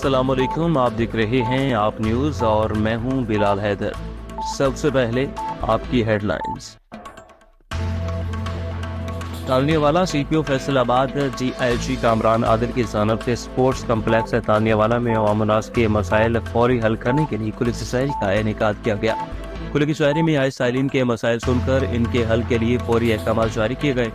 السلام علیکم، آپ دیکھ رہے ہیں آپ نیوز اور میں ہوں بلال حیدر۔ سب سے پہلے آپ کی ہیڈ لائنز۔ تانیہ والا سی پی او فیصل آباد ڈی آئی جی کامران عادل کی جانب سے اسپورٹس کمپلیکس تانیہ والا میں عوام الناس کے مسائل فوری حل کرنے کے لیے کھلی شاعری کا انعقاد کیا گیا۔ کھلی شاعری میں آئے سائلین کے مسائل سن کر ان کے حل کے لیے فوری احکامات جاری کیے گئے۔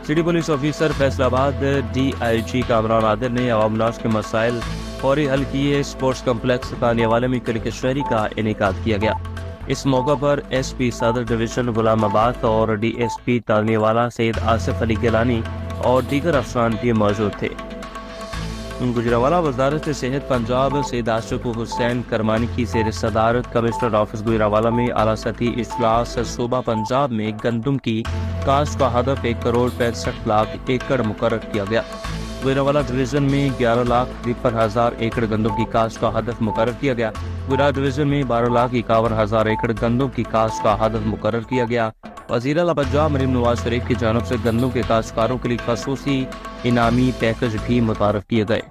سٹی پولیس آفیسر فیصل آباد ڈی آئی جی کامران عادل نے عوام الناس کے مسائل فوری حل کیے۔ اسپورٹس کمپلیکس تانیہ والے میں کھلی شاعری کا انعقاد کیا گیا۔ اس موقع پر ایس پی صدر ڈویژن غلام عباس اور ڈی ایس پی تانیہ والا سید آصف علی گیلانی اور دیگر افسران بھی موجود تھے۔ گجرانوالہ وزارت صحت پنجاب سید عاشق حسین کرمانی کی زیر صدارت کمشنر آفس گجرانوالہ میں اعلیٰ سطحی اجلاس صوبہ پنجاب میں گندم کی کاشت کا ہدف 1,65,00,000 ایکڑ مقرر کیا گیا۔ گجرانوالہ ڈویژن میں 11,53,000 ایکڑ گندم کی کاشت کا ہدف مقرر کیا گیا۔ گجرات ڈویژن میں 12,51,000 ایکڑ گندم کی کاشت کا ہدف مقرر کیا گیا۔ وزیر اعلیٰ پنجاب مریم نواز شریف کی جانب سے گندم کے کاشتکاروں کے لیے خصوصی انعامی پیکج بھی متعارف کیے گئے۔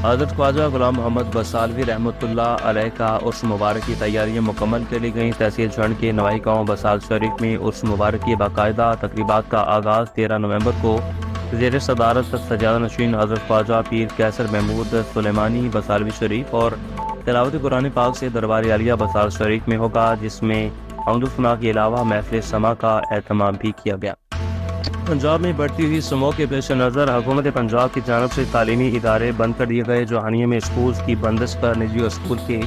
حضرت خواجہ غلام محمد بسالوی رحمۃ اللہ علیہ کا عرس مبارک کی تیاریاں مکمل کر لی گئیں۔ تحصیل جھنڈ کے نوائی گاؤں بسال شریف میں عرس مبارک کی باقاعدہ تقریبات کا آغاز 13 نومبر کو زیر صدارت سجادہ نشین حضرت خواجہ پیر کیسر محمود سلیمانی بسالوی شریف اور تلاوت قرآن پاک سے دربار عالیہ بسال شریف میں ہوگا، جس میں حمد و ثنا کے علاوہ محفل سما کا اہتمام بھی کیا گیا۔ پنجاب میں بڑھتی ہوئی سمو کے پیش نظر حکومت پنجاب کی جانب سے تعلیمی ادارے بند کر دیے گئے۔ جوہانیہ میں اسکول کی بندش پر نجی اسکول کے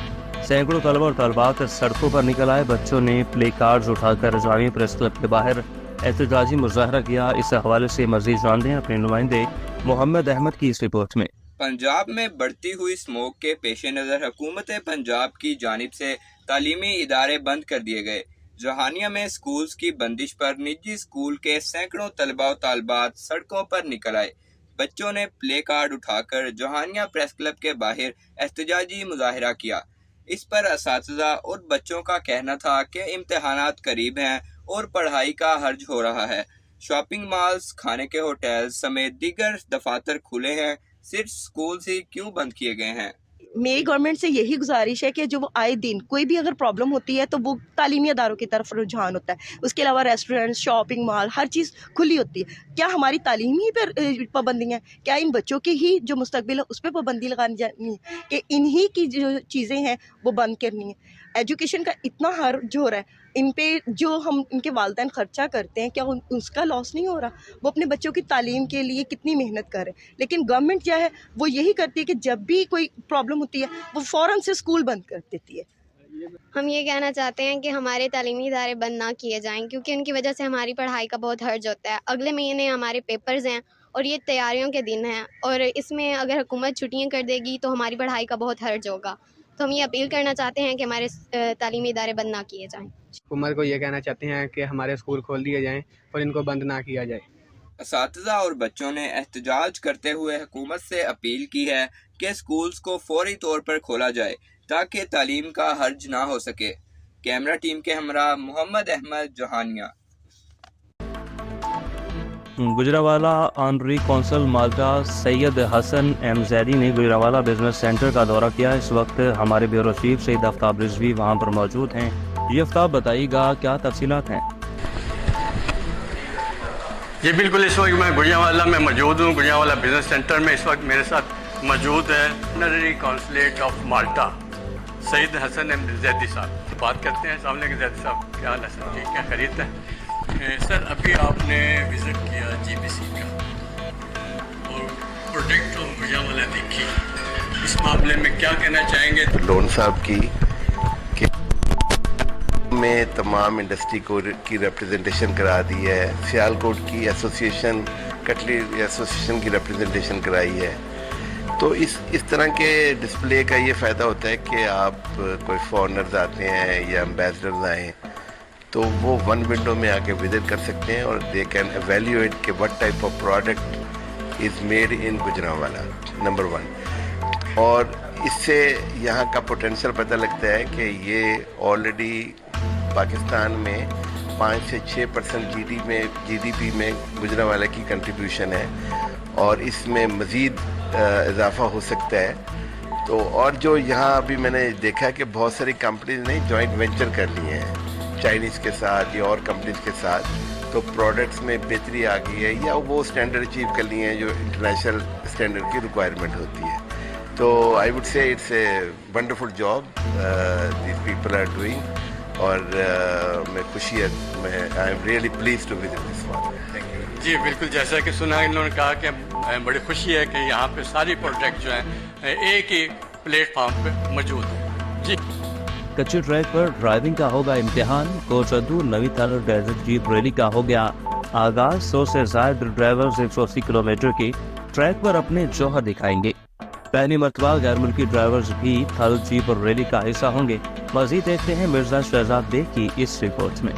سینکڑوں طلبہ اور طالبات سڑکوں پر نکل آئے۔ بچوں نے پلے کارڈز اٹھا کر جامعہ پریس کلب کے باہر احتجاجی مظاہرہ کیا۔ اس حوالے سے مزید جانتے ہیں اپنے نمائندے محمد احمد کی اس رپورٹ میں۔ پنجاب میں بڑھتی ہوئی اسموگ کے پیش نظر حکومت پنجاب کی جانب سے تعلیمی ادارے بند کر دیے گئے۔ جوہانیہ میں اسکولز کی بندش پر نجی اسکول کے سینکڑوں طلباء و طالبات سڑکوں پر نکل آئے۔ بچوں نے پلے کارڈ اٹھا کر جوہانیہ پریس کلب کے باہر احتجاجی مظاہرہ کیا۔ اس پر اساتذہ اور بچوں کا کہنا تھا کہ امتحانات قریب ہیں اور پڑھائی کا حرج ہو رہا ہے۔ شاپنگ مالز، کھانے کے ہوٹلز سمیت دیگر دفاتر کھلے ہیں، صرف اسکولز ہی کیوں بند کیے گئے ہیں؟ میری گورنمنٹ سے یہی گزارش ہے کہ جو آئے دن کوئی بھی اگر پرابلم ہوتی ہے تو وہ تعلیمی اداروں کی طرف رجحان ہوتا ہے، اس کے علاوہ ریسٹورینٹ، شاپنگ مال، ہر چیز کھلی ہوتی ہے۔ کیا ہماری تعلیمی پر پابندی ہیں؟ کیا ان بچوں کی ہی جو مستقبل ہے اس پہ پابندی لگانی جانی ہے کہ انہی کی جو چیزیں ہیں وہ بند کرنی ہے؟ ایجوکیشن کا اتنا حرج ہو رہا ہے، ان پہ جو ہم ان کے والدین خرچہ کرتے ہیں کیا اس کا لاس نہیں ہو رہا؟ وہ اپنے بچوں کی تعلیم کے لیے کتنی محنت کر رہے ہیں، لیکن گورنمنٹ کیا ہے وہ یہی کرتی ہے کہ جب بھی کوئی پرابلم ہوتی ہے وہ فوراً سے اسکول بند کر دیتی ہے۔ ہم یہ کہنا چاہتے ہیں کہ ہمارے تعلیمی ادارے بند نہ کیے جائیں، کیونکہ ان کی وجہ سے ہماری پڑھائی کا بہت حرج ہوتا ہے۔ اگلے مہینے ہمارے پیپرز ہیں اور یہ تیاریوں کے دن ہیں، اور اس میں اگر حکومت چھٹیاں کر دے گی تو ہماری پڑھائی کا بہت حرج ہوگا۔ تو ہم یہ اپیل کرنا چاہتے ہیں کہ ہمارے تعلیمی ادارے بند نہ کیے جائیں۔ حکومت کو یہ کہنا چاہتے ہیں کہ ہمارے اسکول کھول دیے جائیں اور ان کو بند نہ کیا جائے۔ اساتذہ اور بچوں نے احتجاج کرتے ہوئے حکومت سے اپیل کی ہے کہ اسکولز کو فوری طور پر کھولا جائے تاکہ تعلیم کا حرج نہ ہو سکے۔ کیمرہ ٹیم کے ہمراہ محمد احمد، جوہانیہ۔ گجرانوالہ آنرری کونسل مالٹا سید حسن ایم زیدی نے گجرانوالہ بزنس سینٹر کا دورہ کیا۔ اس وقت ہمارے بیورو چیف سید آفتاب رضوی وہاں پر موجود ہیں۔ یہ آفتاب بتائیے گا کیا تفصیلات ہیں؟ جی بالکل، اس وقت میں گجرانوالہ میں موجود ہوں۔ گجرانوالہ بزنس سینٹر میں اس وقت میرے ساتھ موجود ہے honorary consulate of Malta Syed Hasan M Zaidi صاحب۔ بات کرتے ہیں۔ السلام علیکم زیدی صاحب، کیا حال ہے سر؟ جی کیا خیریت ہے؟ سر ابھی آپ نے وزٹ کیا جی بی سی کا اور پروڈکٹ آف گجرانوالہ دیکھی، اس معاملے میں کیا کہنا چاہیں گے؟ لون صاحب کی کہ میں تمام انڈسٹری کو کی ریپریزنٹیشن کرا دی ہے، سیالکوٹ کی ایسوسیشن، کٹلی ایسوسیشن کی ریپریزنٹیشن کرائی ہے۔ تو اس طرح کے ڈسپلے کا یہ فائدہ ہوتا ہے کہ آپ کوئی فارنرز آتے ہیں یا امبیسڈرز آئیں تو وہ ون ونڈو میں آ کے وزٹ کر سکتے ہیں اور دے کین ایویلیویٹ کہ what type of product is made in Gujranwala, number 1۔ اور اس سے یہاں کا پوٹینشیل پتہ لگتا ہے کہ یہ آلریڈی پاکستان میں 5 سے 6% جی ڈی پی میں گجرانوالہ کی کنٹریبیوشن ہے، اور اس میں مزید اضافہ ہو سکتا ہے تو اور جو یہاں ابھی میں نے دیکھا ہے کہ بہت ساری کمپنیز نے جوائنٹ وینچر کر لیے ہیں چائنیز کے ساتھ یا اور کمپنیز کے ساتھ, تو پروڈکٹس میں بہتری آ گئی ہے یا وہ اسٹینڈرڈ اچیو کر لیے ہیں جو انٹرنیشنل اسٹینڈرڈ کی ریکوائرمنٹ ہوتی ہے. تو I would say it's a wonderful job these people are doing, اور میں خوشی ہے, میں I am really please to visit this one. Thank you. جی بالکل, جیسا کہ سنا انہوں نے کہا کہ بڑی خوشی ہے کہ یہاں پہ ساری پروڈکٹ جو ہیں ایک ہی پلیٹ فارم پہ موجود ہیں. جی کچے ٹریک پر ڈرائیونگ کا ہوگا امتحان. کوچردو نوی تالر ڈیزرٹ جیپ ریلی کا ہو گیا آغاز. 100 سے زائد ڈرائیورز 180 کلومیٹر کی ٹریک پر اپنے جوہر دکھائیں گے. پہلی مرتبہ غیر ملکی ڈرائیورز بھی تھل جیپ ریلی کا حصہ ہوں گے. مزید دیکھتے ہیں مرزا شہزاد بیگ کی اس رپورٹ میں.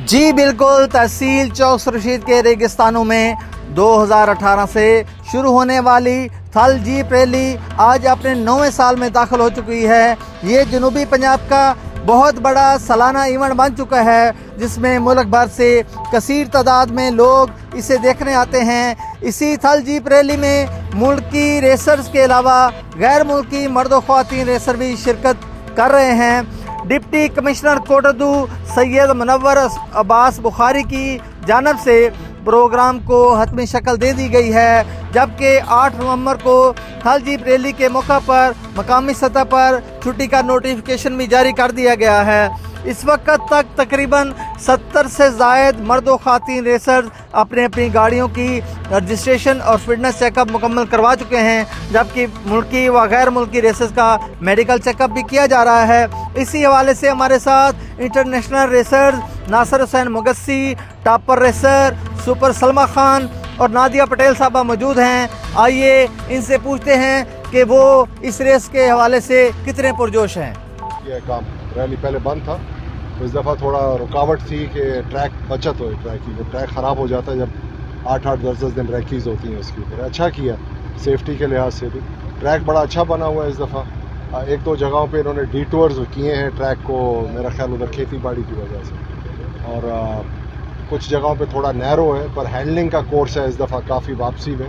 جی بالکل, تحصیل چوک رشید کے ریگستانوں میں 2018 سے شروع ہونے والی تھل جیپ ریلی آج اپنے 9ویں سال میں داخل ہو چکی ہے. یہ جنوبی پنجاب کا بہت بڑا سالانہ ایونٹ بن چکا ہے جس میں ملک بھر سے کثیر تعداد میں لوگ اسے دیکھنے آتے ہیں. اسی تھل جیپ ریلی میں ملکی ریسرز کے علاوہ غیر ملکی مرد و خواتین ریسر بھی شرکت کر رہے ہیں. ڈپٹی کمشنر کوٹردو سید منور عباس بخاری کی جانب سے پروگرام کو حتمی شکل دے دی گئی ہے, جبکہ 8 نومبر کو تھل جیپ ریلی کے موقع پر مقامی سطح پر چھٹی کا نوٹیفیکیشن بھی جاری کر دیا گیا ہے. اس وقت تک تقریباً 70 سے زائد مرد و خواتین ریسرز اپنی گاڑیوں کی رجسٹریشن اور فٹنس چیک اپ مکمل کروا چکے ہیں, جبکہ ملکی و غیر ملکی ریسرز کا میڈیکل چیک اپ بھی کیا جا رہا ہے. اسی حوالے سے ہمارے ساتھ انٹرنیشنل ریسرز ناصر حسین مگسی, ٹاپر ریسر سپر سلمہ خان اور نادیہ پٹیل صاحبہ موجود ہیں. آئیے ان سے پوچھتے ہیں کہ وہ اس ریس کے حوالے سے کتنے پرجوش ہیں. یہ کام ریلی پہلے بند تھا, تو اس دفعہ تھوڑا رکاوٹ تھی کہ ٹریک بچت ہوئے, ٹریک کی ٹریک خراب ہو جاتا ہے جب 8-8 10 دن ریکیز ہوتی ہیں اس کی. پھر اچھا کیا سیفٹی کے لحاظ سے بھی, ٹریک بڑا اچھا بنا ہوا ہے اس دفعہ. 1-2 جگہوں پہ انہوں نے ڈی ٹورز کیے ہیں ٹریک کو, میرا خیال ادھر کھیتی باڑی کی وجہ سے, اور کچھ جگہوں پہ تھوڑا نیرو ہے, پر ہینڈلنگ کا کورس ہے اس دفعہ کافی واپسی میں,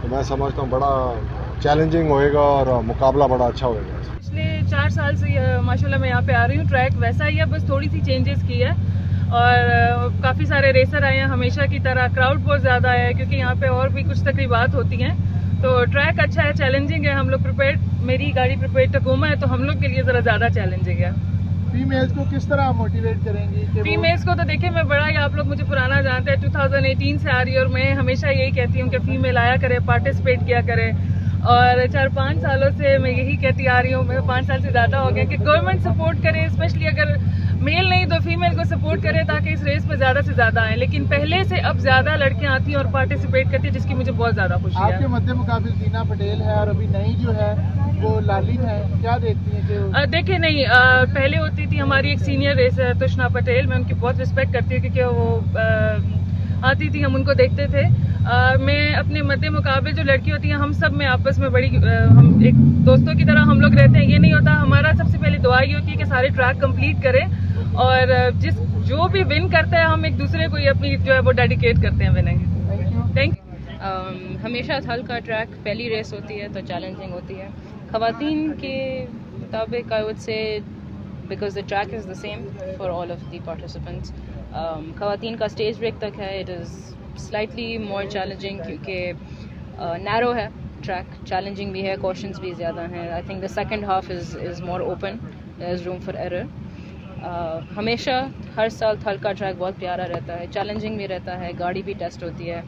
تو میں سمجھتا ہوں بڑا چیلنجنگ ہوئے گا اور مقابلہ بڑا اچھا ہوئے گا. پچھلے 4 سال سے ماشاءاللہ میں یہاں پہ آ رہی ہوں. ٹریک ویسا ہی ہے, بس تھوڑی سی چینجز کی ہے, اور کافی سارے ریسر آئے ہیں ہمیشہ کی طرح. کراؤڈ بہت زیادہ ہے کیونکہ یہاں پہ اور بھی کچھ تقریبات ہوتی ہیں, تو ٹریک اچھا ہے, چیلنجنگ ہے. ہم لوگ پریپیئرڈ, میری گاڑی پریپیئرڈ ٹکوما ہے, تو ہم لوگ کے لیے ذرا زیادہ چیلنجنگ ہے. فیمیلز کو کس طرح موٹیویٹ کریں گی؟ فیمیلز کو تو دیکھیں, میں بڑا ہی, آپ لوگ مجھے پرانا جانتے ہیں, 2018 سے آ رہی ہے, اور میں ہمیشہ یہی کہتی ہوں کہ فیمیل آیا کرے, پارٹیسپیٹ کیا کرے. اور 4-5 سالوں سے میں یہی کہتی آ رہی ہوں, میں 5 سال سے زیادہ ہو گیا, کہ گورنمنٹ سپورٹ کرے, اسپیشلی اگر میل نہیں تو فیمیل کو سپورٹ کرے, تاکہ اس ریس میں زیادہ سے زیادہ آئیں. لیکن پہلے سے اب زیادہ لڑکیاں آتی ہیں اور پارٹیسپیٹ کرتی ہیں, جس کی مجھے بہت زیادہ خوشی ہے. آپ کے مد مقابل دینا پٹیل ہے, اور ابھی نئی جو ہے وہ لالین ہے, کیا دیکھتی ہیں کہ دیکھیں نہیں, پہلے ہوتی تھی ہماری ایک سینئر ریسر تشنا پٹیل, میں ان کی بہت رسپیکٹ کرتی ہوں کیونکہ وہ آتی تھی, ہم ان کو دیکھتے تھے. میں اپنے مد مقابل جو لڑکی ہوتی ہیں, ہم سب میں آپس میں بڑی, ہم ایک دوستوں کی طرح ہم لوگ رہتے ہیں. یہ نہیں ہوتا, ہمارا سب سے پہلے دعا یہ ہوتی ہے کہ سارے ٹریک کمپلیٹ کریں, اور جو بھی ون کرتا ہے ہم ایک دوسرے کو یہ اپنی جو ہے وہ ڈیڈیکیٹ کرتے ہیں وننگ. Thank you. ہمیشہ تھل کا ٹریک پہلی ریس ہوتی ہے تو چیلنجنگ ہوتی ہے. خواتین کے مطابق آئی وڈ سے because the track is the same for all of the participants. خواتین کا اسٹیج بریک تک ہے, it is slightly more challenging کیونکہ نیرو ہے ٹریک, چیلنجنگ بھی ہے, کوشچنس بھی زیادہ ہیں. I think the second half is more open, there is room for error. ہمیشہ ہر سال تھل کا ٹریک بہت پیارا رہتا ہے, چیلنجنگ بھی رہتا ہے, گاڑی بھی ٹیسٹ ہوتی ہے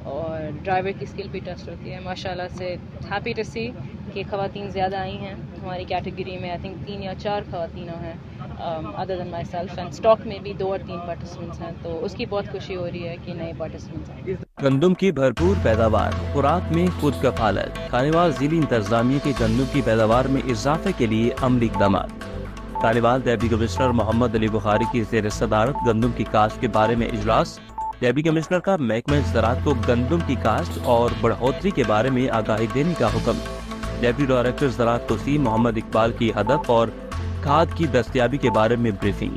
اور ڈرائیور کی اسکل بھی ٹیسٹ ہوتی ہے. ماشاء اللہ سے ہیپی ٹو سی کہ خواتین زیادہ آئی ہیں ہماری کیٹیگری میں. آئی تھنک 3 یا 4 خواتین ہیں other than myself, and stock میں بھی 2 اور 3 پارٹیسپینٹس ہیں, تو اس کی بہت خوشی ہو رہی ہے کہ نئے پارٹیسپینٹس ہیں. گندم کی بھرپور پیداوار, خوراک میں خود کفالت. خانوال ضلعی انتظامیہ کی گندم کی پیداوار میں اضافے کے لیے عملی اقدامات. خانوال ڈپٹی کمشنر محمد علی بخاری کی زیر صدارت گندم کی کاشت کے بارے میں اجلاس. ڈپٹی کمشنر کا محکمہ زراعت کو گندم کی کاشت اور بڑھوتری کے بارے میں آگاہی دینے کا حکم. ڈپٹی ڈائریکٹر زراعت توسیع محمد اقبال کی ہدف اور کھاد کی دستیابی کے بارے میں بریفنگ.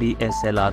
DSLR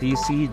DC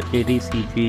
ADCG